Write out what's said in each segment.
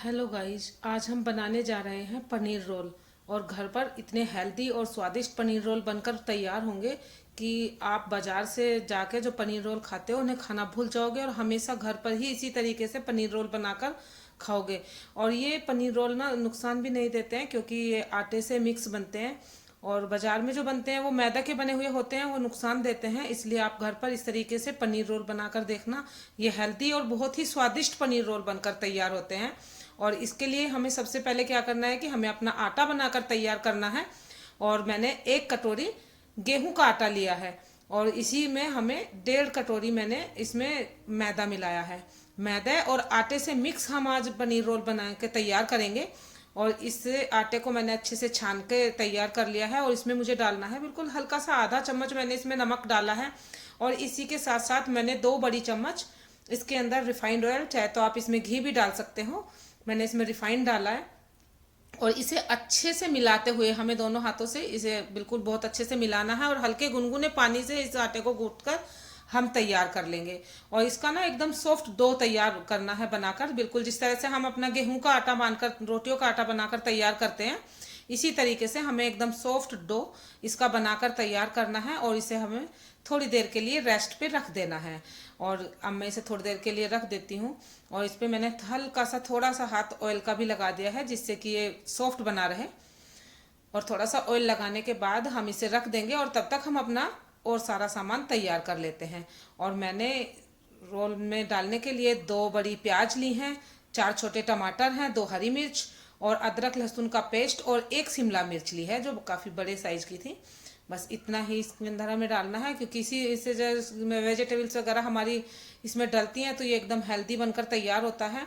Hello guys, आज हम बनाने जा रहे हैं पनीर रोल। और घर पर इतने हेल्दी और स्वादिष्ट पनीर रोल बनकर तैयार होंगे कि आप बाजार से जाके जो पनीर रोल खाते हो उन्हें खाना भूल जाओगे और हमेशा घर पर ही इसी तरीके से पनीर रोल बनाकर खाओगे। और ये पनीर रोल ना नुकसान भी नहीं देते हैं क्योंकि ये आटे से मिक्स बनते हैं। और बाजार में जो बनते हैं वो मैदा के बने हुए होते हैं, वो नुकसान देते हैं। इसलिए आप घर पर इस तरीके से पनीर रोल बनाकर देखना। ये हेल्दी और बहुत ही स्वादिष्ट पनीर रोल बनकर तैयार होते हैं। और इसके लिए हमें सबसे पहले क्या करना है कि हमें अपना आटा बनाकर तैयार करना है। और मैंने 1 कटोरी गेहूं का आटा लिया है और इसी में हमें 1.5 कटोरी मैंने इसमें मैदा मिलाया है। मैदे और आटे से मिक्स हम आज पनीर रोल बना के तैयार करेंगे। और इस आटे को मैंने अच्छे से छान के तैयार कर लिया है और इसमें मुझे डालना है बिल्कुल हल्का सा आधा चम्मच मैंने इसमें नमक डाला है। और इसी के साथ साथ मैंने 2 बड़ी चम्मच इसके अंदर रिफाइंड ऑयल, चाहे तो आप इसमें घी भी डाल सकते हो, मैंने इसमें रिफाइंड डाला है। और इसे अच्छे से मिलाते हुए हमें दोनों हाथों से इसे बिल्कुल बहुत अच्छे से मिलाना है और हल्के गुनगुने पानी से इस आटे को गूंथ कर हम तैयार कर लेंगे। और इसका ना एकदम सॉफ्ट डो तैयार करना है बनाकर, बिल्कुल जिस तरह से हम अपना गेहूं का आटा बांधकर रोटियों का आटा बनाकर तैयार करते हैं, इसी तरीके से हमें एकदम सॉफ्ट डो इसका बनाकर तैयार करना है। और इसे हमें थोड़ी देर के लिए रेस्ट पे रख देना है। और अब मैं इसे थोड़ी देर के लिए रख देती हूँ। और इस पे मैंने हल्का सा थोड़ा सा हाथ ऑयल का भी लगा दिया है जिससे कि ये सॉफ्ट बना रहे। और थोड़ा सा ऑयल लगाने के बाद हम इसे रख देंगे और तब तक हम अपना और सारा सामान तैयार कर लेते हैं। और मैंने रोल में डालने के लिए 2 बड़ी प्याज ली हैं, 4 छोटे टमाटर हैं, 2 हरी मिर्च और अदरक लहसुन का पेस्ट और 1 शिमला मिर्च ली है जो काफ़ी बड़े साइज की थी। बस इतना ही इसके अंदर हमें डालना है क्योंकि इसी इससे जो वेजिटेबल्स वगैरह हमारी इसमें डलती हैं तो ये एकदम हेल्दी बनकर तैयार होता है।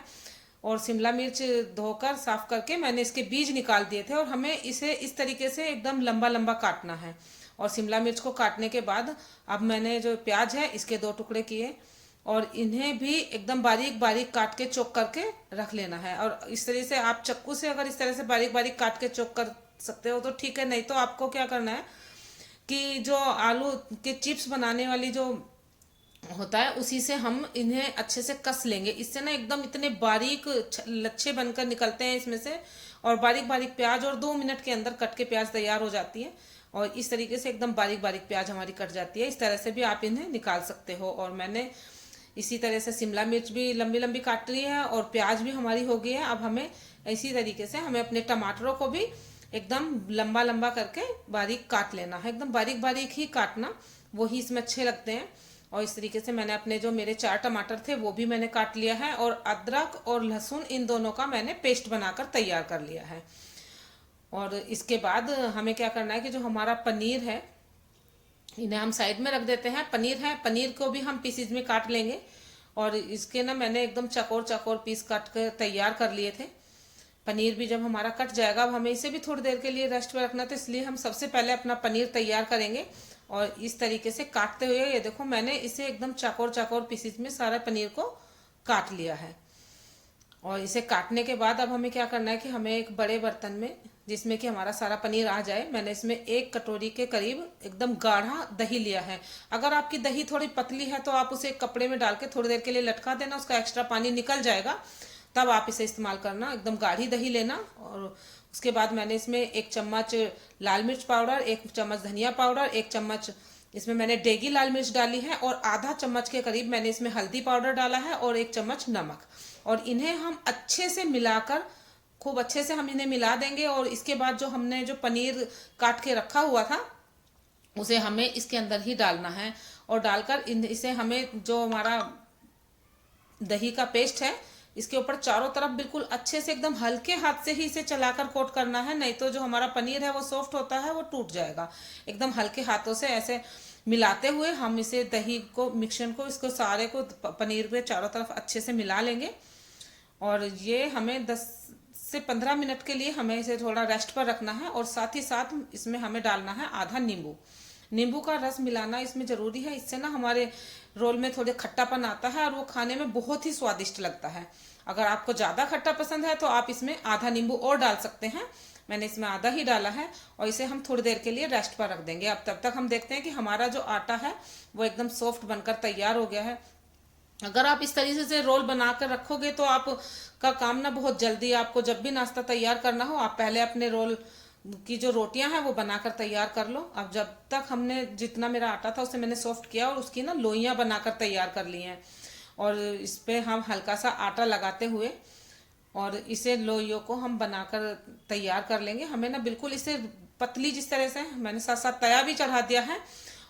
और शिमला मिर्च धोकर साफ करके मैंने इसके बीज निकाल दिए थे और हमें इसे इस तरीके से एकदम लंबा लंबा काटना है। और शिमला मिर्च को काटने के बाद अब मैंने जो प्याज है इसके 2 टुकड़े किए और इन्हें भी एकदम बारीक बारीक काट के चॉप करके रख लेना है। और इस तरह से आप चाकू से अगर इस तरह से बारीक बारीक काट के चॉप कर सकते हो तो ठीक है, नहीं तो आपको क्या करना है कि जो आलू के चिप्स बनाने वाली जो होता है उसी से हम इन्हें अच्छे से कस लेंगे। इससे ना एकदम इतने बारीक लच्छे बनकर निकलते हैं इसमें से। और बारीक बारीक प्याज और 2 मिनट के अंदर कट के प्याज तैयार हो जाती है। और इस तरीके से एकदम बारीक बारीक प्याज हमारी कट जाती है। इस तरह से भी आप इन्हें निकाल सकते हो। और मैंने इसी तरह से शिमला मिर्च भी लंबी लंबी काट ली है और प्याज भी हमारी हो गई है। अब हमें इसी तरीके से हमें अपने टमाटरों को भी एकदम लंबा लंबा करके बारीक काट लेना है, एकदम बारीक बारीक ही काटना, वही इसमें अच्छे लगते हैं। और इस तरीके से मैंने अपने जो मेरे 4 टमाटर थे वो भी मैंने काट लिया है और अदरक और लहसुन इन दोनों का मैंने पेस्ट बनाकर तैयार कर लिया है। और इसके बाद हमें क्या करना है कि जो हमारा पनीर है इन्हें हम साइड में रख देते हैं। पनीर है, पनीर को भी हम पीसीज में काट लेंगे। और इसके ना मैंने एकदम चकोर चकोर पीस काट कर तैयार कर लिए थे। पनीर भी जब हमारा कट जाएगा, अब हमें इसे भी थोड़ी देर के लिए रेस्ट पे रखना, तो इसलिए हम सबसे पहले अपना पनीर तैयार करेंगे। और इस तरीके से काटते हुए ये देखो मैंने इसे एकदम चकोर चकोर पीसेज में सारा पनीर को काट लिया है। और इसे काटने के बाद अब हमें क्या करना है कि हमें एक बड़े बर्तन में जिसमें कि हमारा सारा पनीर आ जाए, मैंने इसमें 1 कटोरी के करीब एकदम गाढ़ा दही लिया है। अगर आपकी दही थोड़ी पतली है तो आप उसे एक कपड़े में डाल के थोड़ी देर के लिए लटका देना, उसका एक्स्ट्रा पानी निकल जाएगा, तब आप इसे इस्तेमाल करना। एकदम गाढ़ी दही लेना। और उसके बाद मैंने इसमें 1 चम्मच लाल मिर्च पाउडर, 1 चम्मच धनिया पाउडर, 1 चम्मच इसमें मैंने डेगी लाल मिर्च डाली है और आधा चम्मच के करीब मैंने इसमें हल्दी पाउडर डाला है और 1 चम्मच नमक। और इन्हें हम अच्छे से मिलाकर खूब अच्छे से हम इन्हें मिला देंगे। और इसके बाद जो हमने जो पनीर काट के रखा हुआ था उसे हमें इसके अंदर ही डालना है। और डालकर इसे हमें जो हमारा दही का पेस्ट है इसके ऊपर चारों तरफ बिल्कुल अच्छे से एकदम हल्के हाथ से ही इसे चलाकर कोट करना है, नहीं तो जो हमारा पनीर है वो सॉफ्ट होता है वो टूट जाएगा। एकदम हल्के हाथों से ऐसे मिलाते हुए हम इसे दही को मिक्सचर को इसको सारे को पनीर के चारों तरफ अच्छे से मिला लेंगे। और ये हमें 10 से 15 मिनट के लिए हमें इसे थोड़ा रेस्ट पर रखना है। और साथ ही साथ इसमें हमें डालना है आधा नींबू। नींबू का रस मिलाना इसमें जरूरी है, इससे ना हमारे रोल में थोड़े खट्टापन आता है और वो खाने में बहुत ही स्वादिष्ट लगता है। अगर आपको ज़्यादा खट्टा पसंद है तो आप इसमें आधा नींबू और डाल सकते हैं, मैंने इसमें आधा ही डाला है। और इसे हम थोड़ी देर के लिए रेस्ट पर रख देंगे। अब तब तक हम देखते हैं कि हमारा जो आटा है वो एकदम सॉफ्ट बनकर तैयार हो गया है। अगर आप इस तरीके से रोल बना कर रखोगे तो आप का काम ना बहुत जल्दी, आपको जब भी नाश्ता तैयार करना हो आप पहले अपने रोल की जो रोटियां हैं वो बनाकर तैयार कर लो। अब जब तक हमने जितना मेरा आटा था उसे मैंने सॉफ्ट किया और उसकी ना लोइयां बनाकर तैयार कर ली हैं। और इस पे हम हल्का सा आटा लगाते हुए और इसे लोइयों को हम बनाकर तैयार कर लेंगे। हमें ना बिल्कुल इसे पतली, जिस तरह से मैंने साथ साथ तया भी चढ़ा दिया है,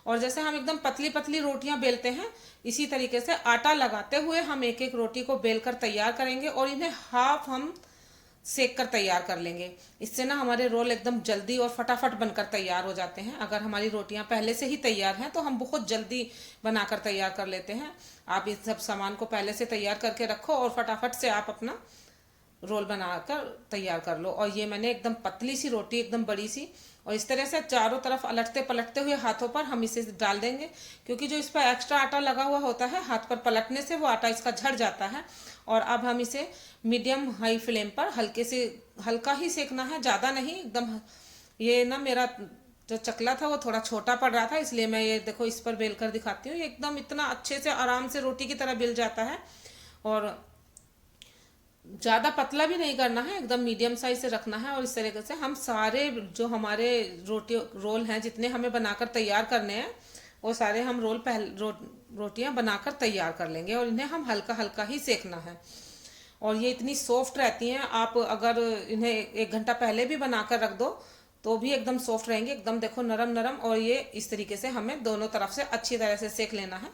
और जैसे हम एकदम पतली पतली रोटियां बेलते हैं इसी तरीके से आटा लगाते हुए हम एक एक रोटी को बेलकर तैयार करेंगे और इन्हें हाफ हम सेक कर तैयार कर लेंगे। इससे ना हमारे रोल एकदम जल्दी और फटाफट बनकर तैयार हो जाते हैं। अगर हमारी रोटियां पहले से ही तैयार हैं तो हम बहुत जल्दी बनाकर तैयार कर लेते हैं। आप इस सब सामान को पहले से तैयार करके रखो और फटाफट से आप अपना रोल बनाकर तैयार कर लो। और ये मैंने एकदम पतली सी रोटी, एकदम बड़ी सी, और इस तरह से चारों तरफ अलटते पलटते हुए हाथों पर हम इसे डाल देंगे, क्योंकि जो इस पर एक्स्ट्रा आटा लगा हुआ होता है हाथ पर पलटने से वो आटा इसका झड़ जाता है। और अब हम इसे मीडियम हाई फ्लेम पर हल्का ही सेकना है, ज़्यादा नहीं एकदम। ये ना मेरा जो चकला था वो थोड़ा छोटा पड़ रहा था, इसलिए मैं ये देखो इस पर बेल कर दिखाती हूँ। ये एकदम इतना अच्छे से आराम से रोटी की तरह बेल जाता है। और ज़्यादा पतला भी नहीं करना है, एकदम मीडियम साइज से रखना है। और इस तरीके से हम सारे जो हमारे रोल हैं जितने हमें बनाकर तैयार करने हैं वो सारे हम रोटियां बनाकर तैयार कर लेंगे और इन्हें हम हल्का हल्का ही सेकना है। और ये इतनी सॉफ्ट रहती हैं, आप अगर इन्हें 1 घंटा पहले भी बनाकर रख दो तो भी एकदम सॉफ्ट रहेंगे, एकदम देखो नरम नरम। और ये इस तरीके से हमें दोनों तरफ से अच्छी तरह से सेक लेना है।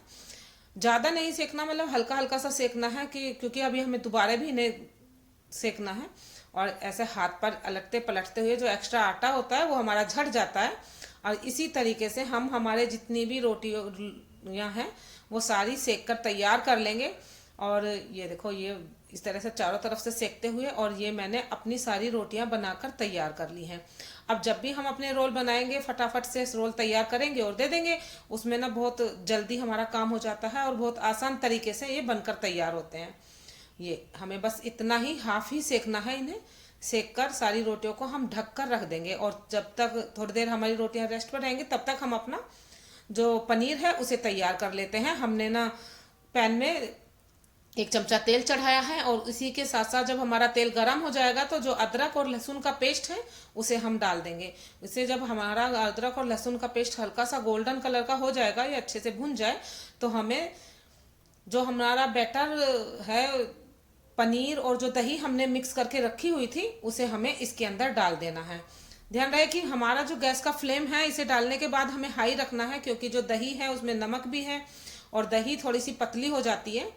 ज़्यादा नहीं सेकना, मतलब हल्का हल्का सा सेकना है क्योंकि अभी हमें दोबारा भी इन्हें सेकना है। और ऐसे हाथ पर अलटते पलटते हुए जो एक्स्ट्रा आटा होता है वो हमारा झड़ जाता है। और इसी तरीके से हम हमारे जितनी भी रोटियां हैं वो सारी सेक कर तैयार कर लेंगे। और ये देखो ये इस तरह से चारों तरफ से सेकते हुए, और ये मैंने अपनी सारी रोटियां बनाकर तैयार कर ली हैं। अब जब भी हम अपने रोल बनाएंगे फटाफट से रोल तैयार करेंगे और दे देंगे, उसमें ना बहुत जल्दी हमारा काम हो जाता है और बहुत आसान तरीके से ये बनकर तैयार होते हैं। ये हमें बस इतना ही हाफ ही सेकना है। इन्हें सेक कर सारी रोटियों को हम ढक कर रख देंगे और जब तक थोड़ी देर हमारी रोटियां रेस्ट पर रहेंगी तब तक हम अपना जो पनीर है उसे तैयार कर लेते हैं। हमने ना पैन में 1 चमचा तेल चढ़ाया है और इसी के साथ साथ जब हमारा तेल गर्म हो जाएगा तो जो अदरक और लहसुन का पेस्ट है उसे हम डाल देंगे। इसे जब हमारा अदरक और लहसुन का पेस्ट हल्का सा गोल्डन कलर का हो जाएगा, ये अच्छे से भुन जाए, तो हमें जो हमारा बैटर है पनीर और जो दही हमने मिक्स करके रखी हुई थी उसे हमें इसके अंदर डाल देना है। ध्यान रहे कि हमारा जो गैस का फ्लेम है इसे डालने के बाद हमें हाई रखना है, क्योंकि जो दही है उसमें नमक भी है और दही थोड़ी सी पतली हो जाती है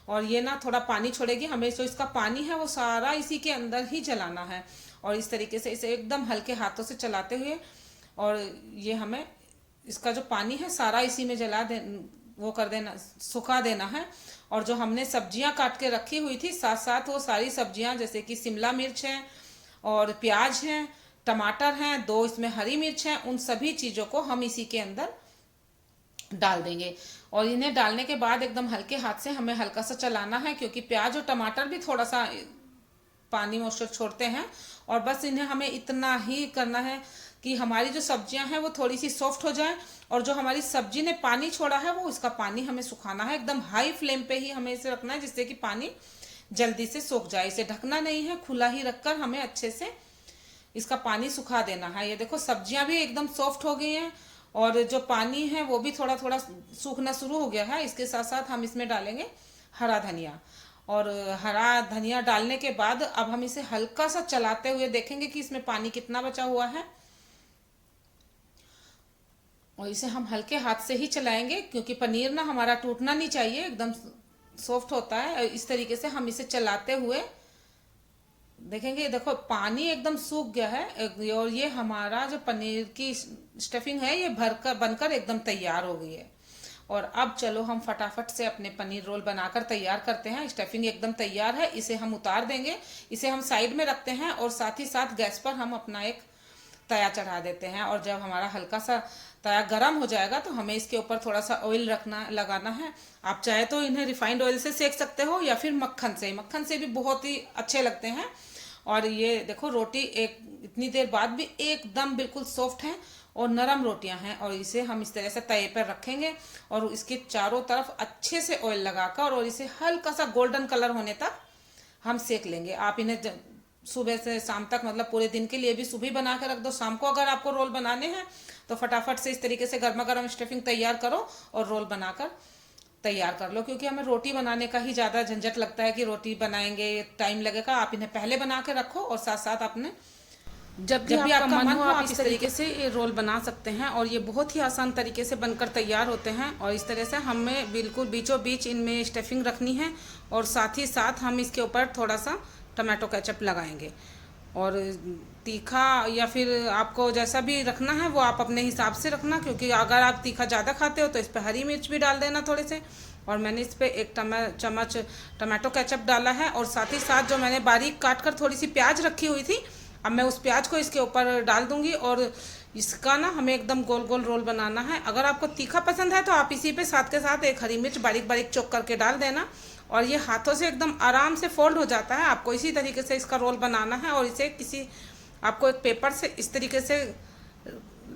और ये ना थोड़ा पानी छोड़ेगी। हमें जो इसका पानी है वो सारा इसी के अंदर ही चलाना है और इस तरीके से इसे एकदम हल्के हाथों से चलाते हुए, और ये हमें इसका जो पानी है सारा इसी में वो कर देना, सुखा देना है। और जो हमने सब्जियां काट के रखी हुई थी साथ साथ वो सारी सब्जियां, जैसे कि शिमला मिर्च है और प्याज है, टमाटर हैं, 2 इसमें हरी मिर्च हैं, उन सभी चीज़ों को हम इसी के अंदर डाल देंगे। और इन्हें डालने के बाद एकदम हल्के हाथ से हमें हल्का सा चलाना है, क्योंकि प्याज और टमाटर भी थोड़ा सा पानी मॉइस्चर छोड़ते हैं। और बस इन्हें हमें इतना ही करना है कि हमारी जो सब्जियां हैं वो थोड़ी सी सॉफ्ट हो जाए और जो हमारी सब्जी ने पानी छोड़ा है वो इसका पानी हमें सुखाना है। एकदम हाई फ्लेम पे ही हमें इसे रखना है जिससे कि पानी जल्दी से सूख जाए। इसे ढकना नहीं है, खुला ही रखकर हमें अच्छे से इसका पानी सुखा देना है। ये देखो सब्जियां भी एकदम सॉफ्ट हो गई हैं और जो पानी है वो भी थोड़ा थोड़ा सूखना शुरू हो गया है। इसके साथ साथ हम इसमें डालेंगे हरा धनिया, और हरा धनिया डालने के बाद अब हम इसे हल्का सा चलाते हुए देखेंगे कि इसमें पानी कितना बचा हुआ है, और इसे हम हल्के हाथ से ही चलाएंगे क्योंकि पनीर ना हमारा टूटना नहीं चाहिए, एकदम सॉफ्ट होता है। इस तरीके से हम इसे चलाते हुए देखेंगे। देखो पानी एकदम सूख गया है और ये हमारा जो पनीर की स्टफिंग है ये बनकर एकदम तैयार हो गई है। और अब चलो हम फटाफट से अपने पनीर रोल बनाकर तैयार करते हैं। स्टफिंग एकदम तैयार है, इसे हम उतार देंगे, इसे हम साइड में रखते हैं और साथ ही साथ गैस पर हम अपना एक तया चढ़ा देते हैं। और जब हमारा हल्का सा तया गर्म हो जाएगा तो हमें इसके ऊपर थोड़ा सा ऑयल लगाना है। आप चाहे तो इन्हें रिफाइंड ऑयल से सेक सकते हो या फिर मक्खन से भी बहुत ही अच्छे लगते हैं। और ये देखो रोटी एक इतनी देर बाद भी एकदम बिल्कुल सॉफ्ट है और नरम रोटियां हैं। और इसे हम इस तरह से तवे पर रखेंगे और इसके चारों तरफ अच्छे से ऑयल लगाकर और इसे हल्का सा गोल्डन कलर होने तक हम सेक लेंगे। आप इन्हें सुबह से शाम तक, मतलब पूरे दिन के लिए भी सुबह बना के रख दो। शाम को अगर आपको रोल बनाने हैं तो फटाफट से इस तरीके से गर्मा गर्म स्टफिंग तैयार करो और रोल बनाकर तैयार कर लो, क्योंकि हमें रोटी बनाने का ही ज़्यादा झंझट लगता है कि रोटी बनाएंगे टाइम लगेगा। आप इन्हें पहले बना के रखो और साथ साथ अपने जब भी आपका मन हो आप इस तरीके से ये रोल बना सकते हैं। और ये बहुत ही आसान तरीके से बनकर तैयार होते हैं। और इस तरह से हमें बिल्कुल बीचों बीच इनमें स्टफिंग रखनी है और साथ ही साथ हम इसके ऊपर थोड़ा सा टमाटो केचप लगाएंगे। और तीखा या फिर आपको जैसा भी रखना है वो आप अपने हिसाब से रखना, क्योंकि अगर आप तीखा ज़्यादा खाते हो तो इस पर हरी मिर्च भी डाल देना थोड़े से। और मैंने इस पर एक चम्मच टमाटो केचप डाला है और साथ ही साथ जो मैंने बारीक काट कर थोड़ी सी प्याज रखी हुई थी, अब मैं उस प्याज को इसके ऊपर डाल दूंगी। और इसका ना हमें एकदम गोल गोल रोल बनाना है। अगर आपको तीखा पसंद है तो आप इसी पे साथ के साथ एक हरी मिर्च बारीक बारीक चॉप करके डाल देना और ये हाथों से एकदम आराम से फोल्ड हो जाता है। आपको इसी तरीके से इसका रोल बनाना है और इसे आपको एक पेपर से इस तरीके से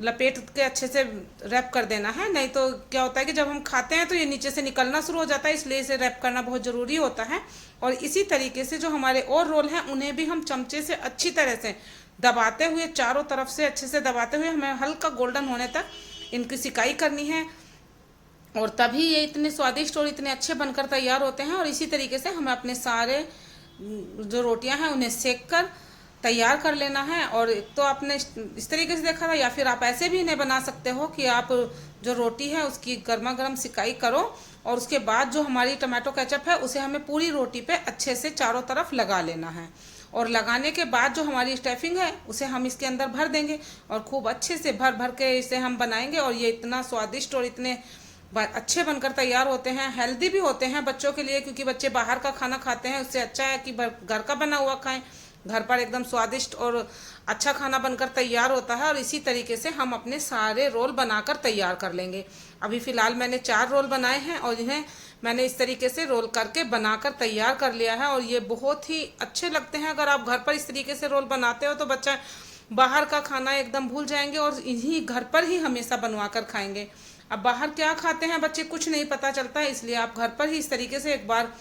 लपेट के अच्छे से रैप कर देना है। नहीं तो क्या होता है कि जब हम खाते हैं तो ये नीचे से निकलना शुरू हो जाता है, इसलिए इसे रैप करना बहुत ज़रूरी होता है। और इसी तरीके से जो हमारे और रोल हैं उन्हें भी हम चमचे से अच्छी तरह से दबाते हुए, चारों तरफ से अच्छे से दबाते हुए, हमें हल्का गोल्डन होने तक इनकी सिकाई करनी है। और तभी ये इतने स्वादिष्ट और इतने अच्छे बनकर तैयार होते हैं। और इसी तरीके से हमें अपने सारे जो रोटियां हैं उन्हें सेक कर तैयार कर लेना है। और तो आपने इस तरीके से देखा था, या फिर आप ऐसे भी इन्हें बना सकते हो कि आप जो रोटी है उसकी गर्मा गर्म सिकाई करो और उसके बाद जो हमारी टमाटो केचप है उसे हमें पूरी रोटी पे अच्छे से चारों तरफ लगा लेना है। और लगाने के बाद जो हमारी स्टफिंग है उसे हम इसके अंदर भर देंगे और खूब अच्छे से भर भर के इसे हम बनाएंगे। और ये इतना स्वादिष्ट और इतने अच्छे बनकर तैयार होते हैं। हेल्दी भी होते हैं बच्चों के लिए, क्योंकि बच्चे बाहर का खाना खाते हैं, उससे अच्छा है कि घर का बना हुआ खाएं। घर पर एकदम स्वादिष्ट और अच्छा खाना बनकर तैयार होता है। और इसी तरीके से हम अपने सारे रोल बनाकर तैयार कर लेंगे। अभी फ़िलहाल मैंने 4 रोल बनाए हैं और इन्हें मैंने इस तरीके से रोल करके बनाकर तैयार कर लिया है। और ये बहुत ही अच्छे लगते हैं। अगर आप घर पर इस तरीके से रोल बनाते हो तो बच्चा बाहर का खाना एकदम भूल जाएंगे और इन्हीं घर पर ही हमेशा बनवा कर खाएंगे। अब बाहर क्या खाते हैं बच्चे कुछ नहीं पता चलता है, इसलिए आप घर पर ही इस तरीके से एक बार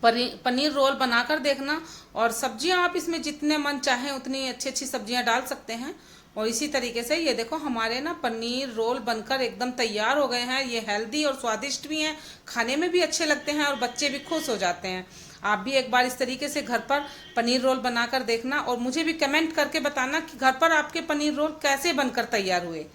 पनीर रोल बनाकर देखना। और सब्जियां आप इसमें जितने मन चाहें उतनी अच्छी अच्छी सब्जियां डाल सकते हैं। और इसी तरीके से ये देखो हमारे ना पनीर रोल बनकर एकदम तैयार हो गए हैं। ये हेल्दी और स्वादिष्ट भी हैं, खाने में भी अच्छे लगते हैं और बच्चे भी खुश हो जाते हैं। आप भी एक बार इस तरीके से घर पर पनीर रोल बनाकर देखना और मुझे भी कमेंट करके बताना कि घर पर आपके पनीर रोल कैसे बनकर तैयार हुए।